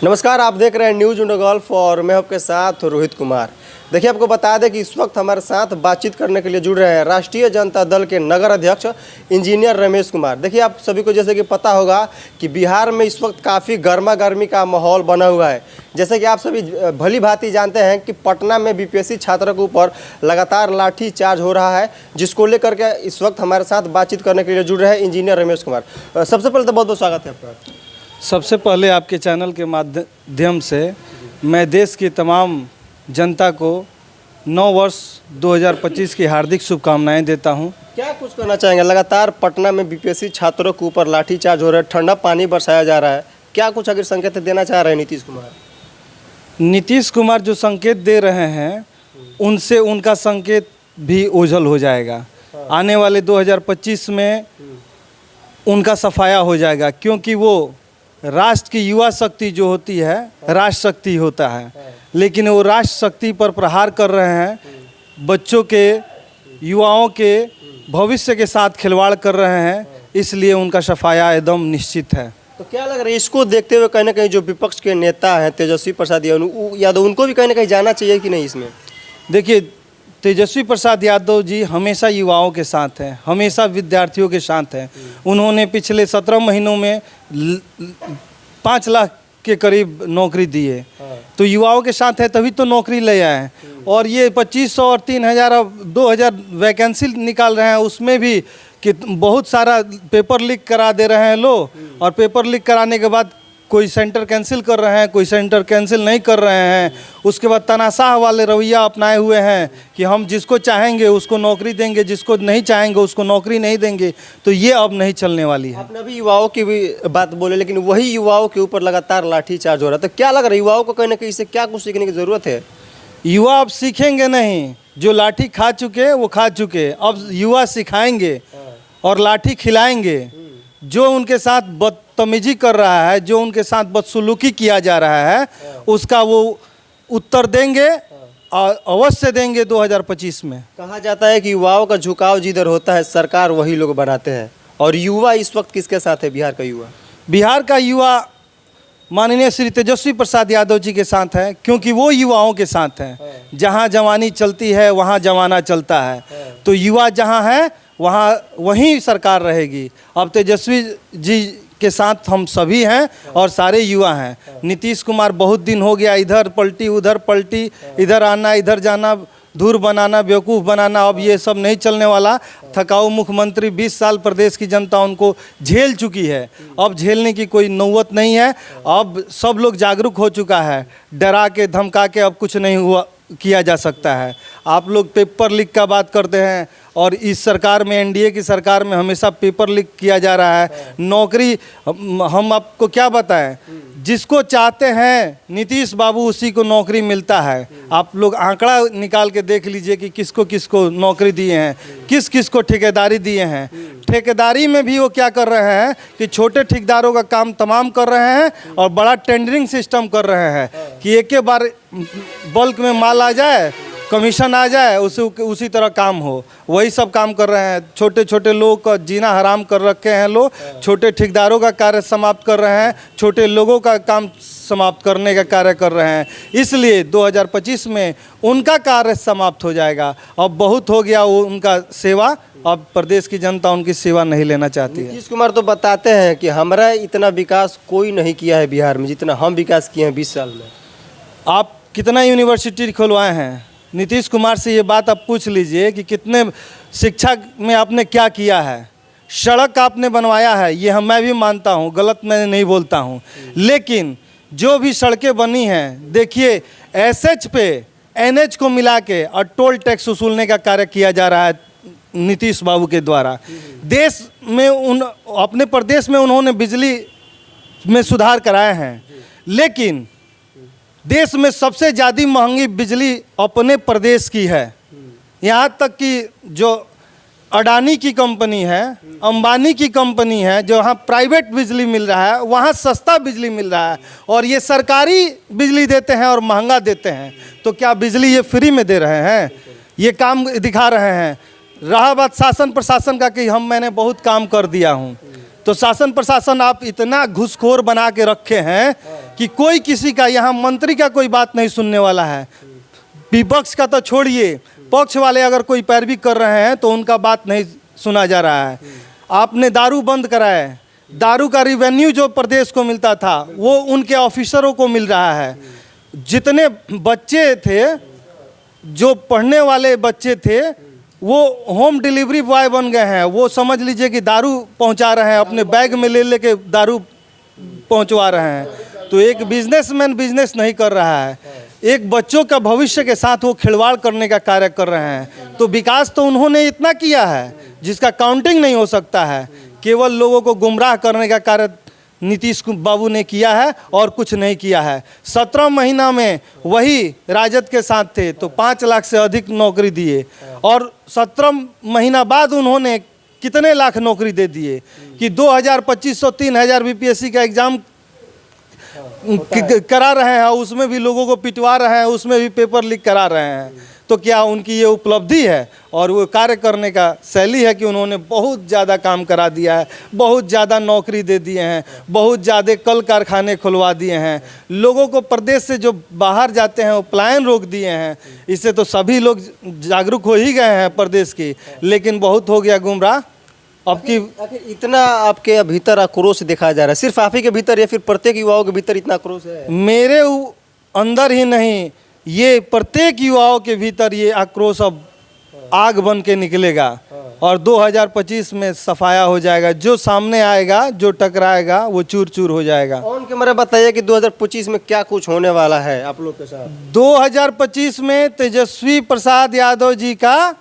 नमस्कार, आप देख रहे हैं न्यूज़ इंडो गोल्फ और मैं आपके साथ रोहित कुमार। देखिए, आपको बता दें कि इस वक्त हमारे साथ बातचीत करने के लिए जुड़ रहे हैं राष्ट्रीय जनता दल के नगर अध्यक्ष इंजीनियर रमेश कुमार। देखिए, आप सभी को जैसे कि पता होगा कि बिहार में इस वक्त काफ़ी गर्मा गर्मी का माहौल बना हुआ है। जैसे कि आप सभी भली भांति जानते हैं कि पटना में बीपीएससी छात्रों के ऊपर लगातार लाठी चार्ज हो रहा है, जिसको लेकर के इस वक्त हमारे साथ बातचीत करने के लिए जुड़ रहे हैं इंजीनियर रमेश कुमार। सबसे पहले तो बहुत बहुत स्वागत है आपका। सबसे पहले आपके चैनल के माध्यम से मैं देश की तमाम जनता को नव वर्ष 2025 की हार्दिक शुभकामनाएं देता हूं। क्या कुछ कहना चाहेंगे? लगातार पटना में बीपीएससी छात्रों के ऊपर लाठीचार्ज हो रहा है, ठंडा पानी बरसाया जा रहा है, क्या कुछ अगर संकेत देना चाह रहे हैं नीतीश कुमार? नीतीश कुमार जो संकेत दे रहे हैं उनसे उनका संकेत भी ओझल हो जाएगा। आने वाले 2025 में उनका सफाया हो जाएगा, क्योंकि वो राष्ट्र की युवा शक्ति जो होती है राष्ट्र शक्ति होता है, लेकिन वो राष्ट्र शक्ति पर प्रहार कर रहे हैं, बच्चों के युवाओं के भविष्य के साथ खिलवाड़ कर रहे हैं, इसलिए उनका सफाया एकदम निश्चित है। तो क्या लग रहा है, इसको देखते हुए कहीं ना कहीं जो विपक्ष के नेता हैं तेजस्वी प्रसाद यादव, उनको भी कहीं ना कहीं जाना चाहिए कि नहीं इसमें? देखिए, तेजस्वी प्रसाद यादव जी हमेशा युवाओं के साथ हैं, हमेशा विद्यार्थियों के साथ हैं। उन्होंने पिछले 17 महीनों में 5 लाख के करीब नौकरी दी है, तो युवाओं के साथ है तभी तो नौकरी ले आए हैं। और ये 2500 और 3000 अब 2000 वैकेंसी निकाल रहे हैं, उसमें भी कि बहुत सारा पेपर लीक करा दे रहे हैं लोग, और पेपर लीक कराने के बाद कोई सेंटर कैंसिल कर रहे हैं, कोई सेंटर कैंसिल नहीं कर रहे हैं। उसके बाद तनाशाह वाले रवैया अपनाए हुए हैं कि हम जिसको चाहेंगे उसको नौकरी देंगे, जिसको नहीं चाहेंगे उसको नौकरी नहीं देंगे। तो ये अब नहीं चलने वाली है। आपने अभी युवाओं की भी बात बोले, लेकिन वही युवाओं के ऊपर लगातार लाठीचार्ज हो रहा है, तो क्या लग रहा है युवाओं को कहीं ना कहीं इससे क्या कुछ सीखने की ज़रूरत है? युवा अब सीखेंगे नहीं, जो लाठी खा चुके वो खा चुके, अब युवा सिखाएंगे और लाठी खिलाएंगे। जो उनके साथ बदतमीजी कर रहा है, जो उनके साथ बदसलूकी किया जा रहा है, उसका वो उत्तर देंगे और अवश्य देंगे 2025 में। कहा जाता है कि युवाओं का झुकाव जिधर होता है सरकार वही लोग बनाते हैं, और युवा इस वक्त किसके साथ है? बिहार का युवा। बिहार का युवा माननीय श्री तेजस्वी प्रसाद यादव जी के साथ है, क्योंकि वो युवाओं के साथ हैं। जहाँ जवानी चलती है वहाँ जमाना चलता है, तो युवा जहाँ है वहाँ वहीं सरकार रहेगी। अब तेजस्वी जी के साथ हम सभी हैं और सारे युवा हैं। नीतीश कुमार बहुत दिन हो गया इधर पलटी उधर पलटी, इधर आना इधर जाना, धूर बनाना, बेवकूफ़ बनाना, अब ये सब नहीं चलने वाला। थकाऊ मुख्यमंत्री 20 साल प्रदेश की जनता उनको झेल चुकी है, अब झेलने की कोई नौबत नहीं है। अब सब लोग जागरूक हो चुका है, डरा के धमका के अब कुछ नहीं हुआ किया जा सकता है। आप लोग पेपर लीक का बात करते हैं, और इस सरकार में, एनडीए की सरकार में हमेशा पेपर लीक किया जा रहा है। नौकरी हम आपको क्या बताएं, जिसको चाहते हैं नीतीश बाबू उसी को नौकरी मिलता है। आप लोग आंकड़ा निकाल के देख लीजिए कि किसको किसको नौकरी दिए हैं, किस किस को ठेकेदारी दिए हैं। ठेकेदारी में भी वो क्या कर रहे हैं कि छोटे ठेकेदारों का काम तमाम कर रहे हैं और बड़ा टेंडरिंग सिस्टम कर रहे हैं कि एक ही बार बल्क में माल आ जाए, कमीशन आ जाए, उसी तरह काम हो। वही सब काम कर रहे हैं। छोटे छोटे लोगों का जीना हराम कर रखे हैं लोग, छोटे ठेकेदारों का कार्य समाप्त कर रहे हैं, छोटे लोगों का काम समाप्त करने का कार्य कर रहे हैं। इसलिए 2025 में उनका कार्य समाप्त हो जाएगा। अब बहुत हो गया वो उनका सेवा, अब प्रदेश की जनता उनकी सेवा नहीं लेना चाहती है। नीतीश कुमार तो बताते हैं कि हमारा इतना विकास कोई नहीं किया है बिहार में जितना हम विकास किए हैं 20 साल में। आप कितना यूनिवर्सिटी खुलवाए हैं? नीतीश कुमार से ये बात आप पूछ लीजिए कि कितने शिक्षा में आपने क्या किया है। सड़क आपने बनवाया है, ये मैं भी मानता हूँ, गलत मैं नहीं बोलता हूँ, लेकिन जो भी सड़कें बनी हैं, देखिए एसएच पे एनएच को मिला के और टोल टैक्स वसूलने का कार्य किया जा रहा है नीतीश बाबू के द्वारा। देश में अपने प्रदेश में उन्होंने बिजली में सुधार कराए हैं, लेकिन देश में सबसे ज़्यादा महंगी बिजली अपने प्रदेश की है। यहाँ तक कि जो अडानी की कंपनी है, अंबानी की कंपनी है, जो वहाँ प्राइवेट बिजली मिल रहा है वहाँ सस्ता बिजली मिल रहा है, और ये सरकारी बिजली देते हैं और महंगा देते हैं। तो क्या बिजली ये फ्री में दे रहे हैं? ये काम दिखा रहे हैं। रहा बात शासन प्रशासन का कि मैंने बहुत काम कर दिया हूँ, तो शासन प्रशासन आप इतना घुसखोर बना के रखे हैं कि कोई किसी का, यहाँ मंत्री का कोई बात नहीं सुनने वाला है। विपक्ष का तो छोड़िए, पक्ष वाले अगर कोई पैरवी कर रहे हैं तो उनका बात नहीं सुना जा रहा है। आपने दारू बंद कराए, दारू का रिवेन्यू जो प्रदेश को मिलता था वो उनके ऑफिसरों को मिल रहा है। जितने बच्चे थे, जो पढ़ने वाले बच्चे थे, वो होम डिलीवरी बॉय बन गए हैं। वो समझ लीजिए कि दारू पहुंचा रहे हैं, अपने बैग में ले लेके दारू पहुंचवा रहे हैं। तो एक बिजनेसमैन बिजनेस नहीं कर रहा है, एक बच्चों का भविष्य के साथ वो खिलवाड़ करने का कार्य कर रहे हैं। तो विकास तो उन्होंने इतना किया है जिसका काउंटिंग नहीं हो सकता है। केवल लोगों को गुमराह करने का कार्य नीतीश बाबू ने किया है और कुछ नहीं किया है। 17 महीना में वही राजद के साथ थे तो 5 लाख से अधिक नौकरी दिए, और 17 महीना बाद उन्होंने कितने लाख नौकरी दे दिए कि 2000-2500-3000 बीपीएससी का एग्ज़ाम करा रहे हैं, उसमें भी लोगों को पिटवा रहे हैं, उसमें भी पेपर लीक करा रहे हैं। तो क्या उनकी ये उपलब्धि है और वो कार्य करने का शैली है कि उन्होंने बहुत ज़्यादा काम करा दिया है, बहुत ज़्यादा नौकरी दे दिए हैं, बहुत ज़्यादा कल कारखाने खुलवा दिए हैं, लोगों को प्रदेश से जो बाहर जाते हैं वो पलायन रोक दिए हैं। इससे तो सभी लोग जागरूक हो ही गए हैं प्रदेश की, लेकिन बहुत हो गया गुमराह। अब की आखिर इतना आपके भीतर आक्रोश देखा जा रहा है, सिर्फ आप ही के भीतर या फिर प्रत्येक युवाओं के भीतर इतना आक्रोश है? मेरे अंदर ही नहीं, ये प्रत्येक युवाओं के भीतर ये आक्रोश अब आग बन के निकलेगा और 2025 में सफाया हो जाएगा। जो सामने आएगा, जो टकराएगा, वो चूर चूर हो जाएगा। ऑन कैमरा बताइए कि 2025 में क्या कुछ होने वाला है आप लोग के साथ? 2025 में तेजस्वी प्रसाद यादव जी का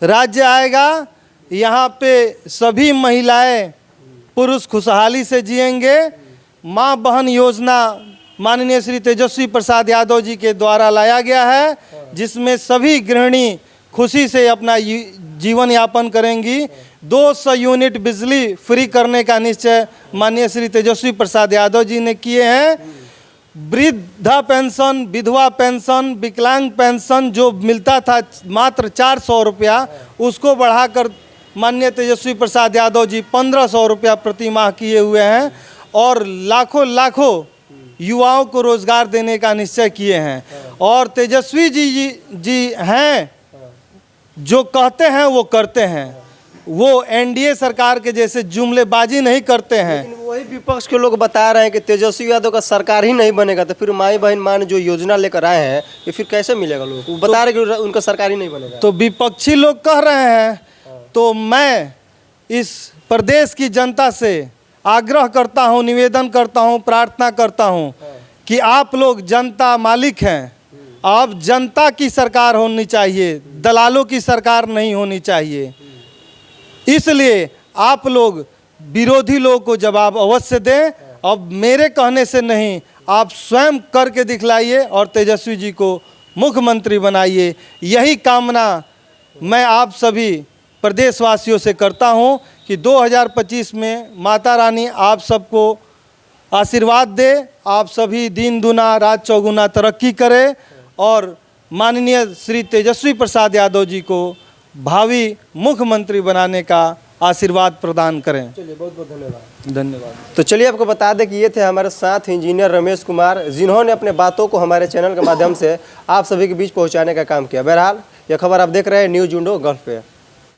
राज्य आएगा। यहाँ पे सभी महिलाएं पुरुष खुशहाली से जिएंगे। माँ बहन योजना माननीय श्री तेजस्वी प्रसाद यादव जी के द्वारा लाया गया है, जिसमें सभी गृहिणी खुशी से अपना जीवन यापन करेंगी। 200 यूनिट बिजली फ्री करने का निश्चय माननीय श्री तेजस्वी प्रसाद यादव जी ने किए हैं। वृद्धा पेंशन, विधवा पेंशन, विकलांग पेंशन जो मिलता था मात्र 400 रुपया, उसको बढ़ाकर माननीय तेजस्वी प्रसाद यादव जी 1500 रुपया प्रति माह किए हुए हैं और लाखों लाखों युवाओं को रोजगार देने का निश्चय किए हैं। और तेजस्वी जी हैं, जो कहते हैं वो करते हैं। वो एनडीए सरकार के जैसे जुमलेबाजी नहीं करते हैं। लेकिन वही विपक्ष के लोग बता रहे हैं कि तेजस्वी यादव का सरकार ही नहीं बनेगा, तो फिर माई बहन मान जो योजना लेकर आए हैं ये फिर कैसे मिलेगा लोगों को? बता रहे कि उनका सरकार ही नहीं बनेगा। तो विपक्षी लोग कह रहे हैं, तो मैं इस प्रदेश की जनता से आग्रह करता हूं, निवेदन करता हूं, प्रार्थना करता हूं कि आप लोग जनता मालिक हैं। अब जनता की सरकार होनी चाहिए, दलालों की सरकार नहीं होनी चाहिए। इसलिए आप लोग विरोधी लोगों को जवाब अवश्य दें। अब मेरे कहने से नहीं, आप स्वयं करके दिखलाइए और तेजस्वी जी को मुख्यमंत्री बनाइए। यही कामना मैं आप सभी प्रदेशवासियों से करता हूं कि 2025 में माता रानी आप सबको आशीर्वाद दे, आप सभी दिन दुना रात चौगुना तरक्की करें और माननीय श्री तेजस्वी प्रसाद यादव जी को भावी मुख्यमंत्री बनाने का आशीर्वाद प्रदान करें। चलिए, बहुत बहुत धन्यवाद। धन्यवाद। तो चलिए, आपको बता दें कि ये थे हमारे साथ इंजीनियर रमेश कुमार, जिन्होंने अपने बातों को हमारे चैनल के माध्यम से आप सभी के बीच पहुंचाने का काम किया। बहरहाल यह खबर आप देख रहे हैं न्यूज़ विंडो गल्फ पे।